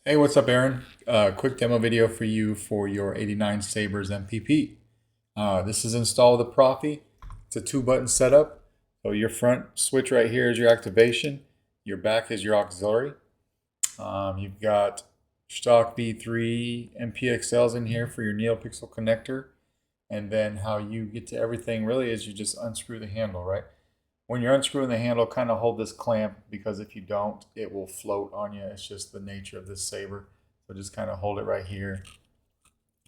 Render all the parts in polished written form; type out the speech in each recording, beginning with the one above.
Hey, what's up, Aaron? Quick demo video for you for your 89 Sabers MPP. This is installed with the Proffie. It's a 2-button setup. So your front switch right here is your activation. Your back is your auxiliary. You've got stock V3 MPXLs in here for your NeoPixel connector. And then how you get to everything really is you just unscrew the handle, right? When you're unscrewing the handle, kind of hold this clamp, because if you don't, it will float on you. It's just the nature of this saber. So just kind of hold it right here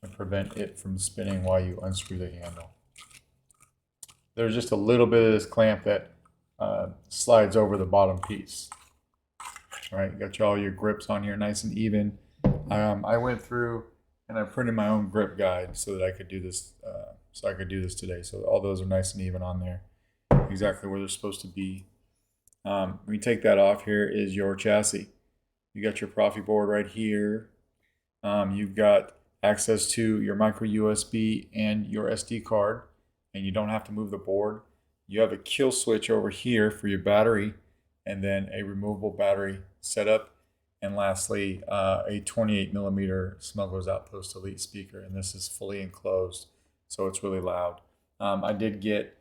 and prevent it from spinning while you unscrew the handle. There's just a little bit of this clamp that slides over the bottom piece. All right, you got all your grips on here nice and even. I went through and I printed my own grip guide so that I could do this. Today. So all those are nice and even on there, exactly where they're supposed to be. When you take that off, here is your chassis. You got your Proffie board right here. You've got access to your micro USB and your SD card, and you don't have to move the board. You have a kill switch over here for your battery, and then a removable battery setup, and lastly a 28mm Smuggler's Outpost Elite speaker, and this is fully enclosed, so it's really loud. I did get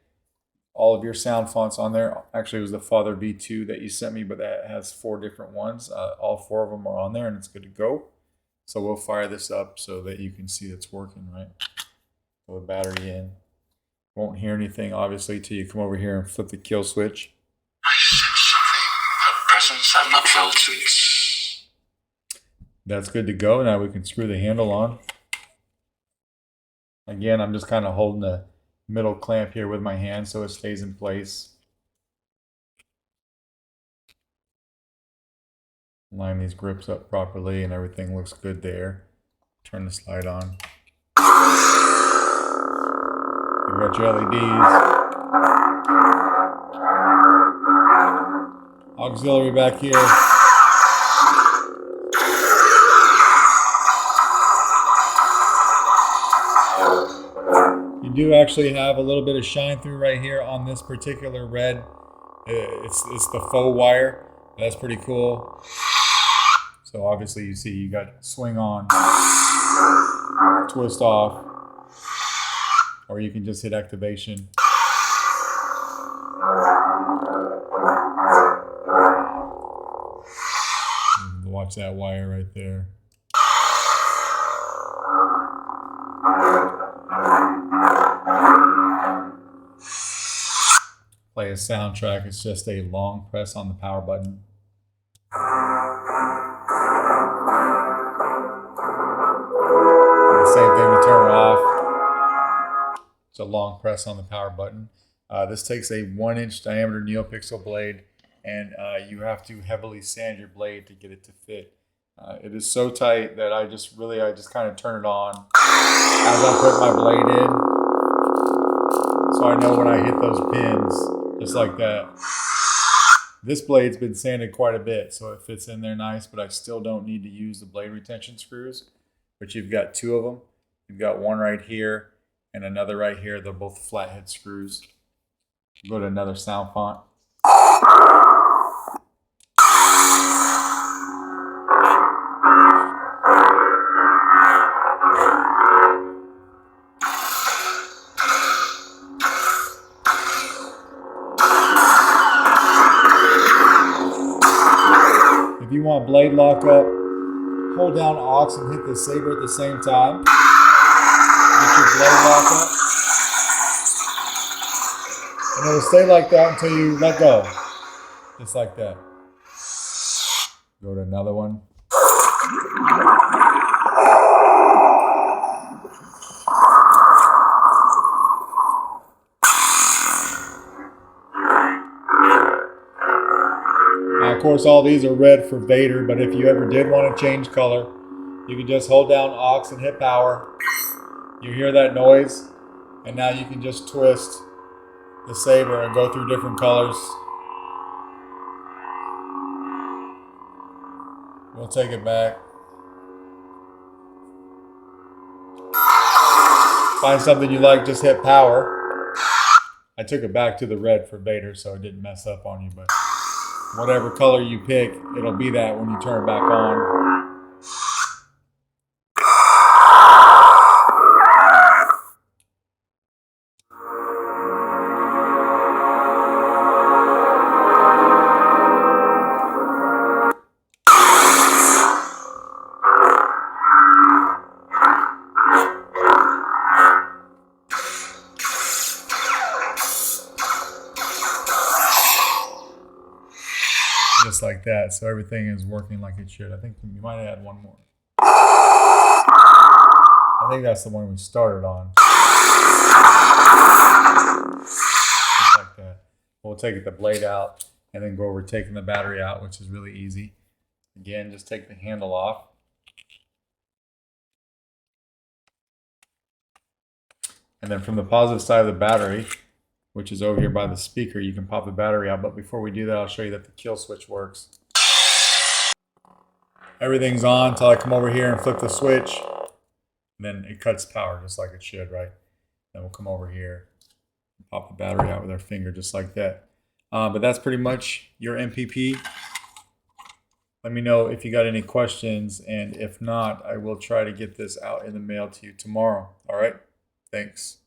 all of your sound fonts on there. Actually, it was the Father V2 that you sent me, but that has 4 different ones. All 4 of them are on there, and it's good to go. So we'll fire this up so that you can see it's working, right? Pull the battery in. Won't hear anything, obviously, till you come over here and flip the kill switch. I sense something. A presence I'm not felt since. That's good to go. Now we can screw the handle on. Again, I'm just kind of holding the middle clamp here with my hand so it stays in place. Line these grips up properly and everything looks good there. Turn the slide on. You've got your LEDs. Auxiliary back here. You do actually have a little bit of shine through right here on this particular red. It's the faux wire. That's pretty cool. So obviously you see you got swing on, twist off, or you can just hit activation. Watch that wire right there. Play a soundtrack. It's just a long press on the power button. And the same thing to turn it off. It's a long press on the power button. This takes a 1-inch diameter NeoPixel blade, and you have to heavily sand your blade to get it to fit. It is so tight that I just kind of turn it on as I put my blade in, so I know when I hit those pins, just like that. This blade's been sanded quite a bit, so it fits in there nice, but I still don't need to use the blade retention screws, but you've got 2 of them. You've got one right here and another right here. They're both flathead screws. Go to another sound font. If you want blade lock up, hold down aux and hit the saber at the same time. Get your blade lock up. And it'll stay like that until you let go. Just like that. Go to another one. Now, of course, all these are red for Vader, but if you ever did want to change color, you can just hold down aux and hit power. You hear that noise, and now you can just twist the saber and go through different colors. We'll take it back. Find something you like, just hit power. I took it back to the red for Vader so it didn't mess up on you, but whatever color you pick, it'll be that when you turn it back on. just like that. So everything is working like it should. I think you might add one more. I think that's the one we started on. Just like that. We'll take the blade out and then go over taking the battery out, which is really easy. Again, just take the handle off. And then from the positive side of the battery, which is over here by the speaker, you can pop the battery out. But before we do that, I'll show you that the kill switch works. Everything's on until I come over here and flip the switch. And then it cuts power just like it should, right? Then we'll come over here and pop the battery out with our finger just like that. But that's pretty much your MPP. Let me know if you got any questions. And if not, I will try to get this out in the mail to you tomorrow. All right? Thanks.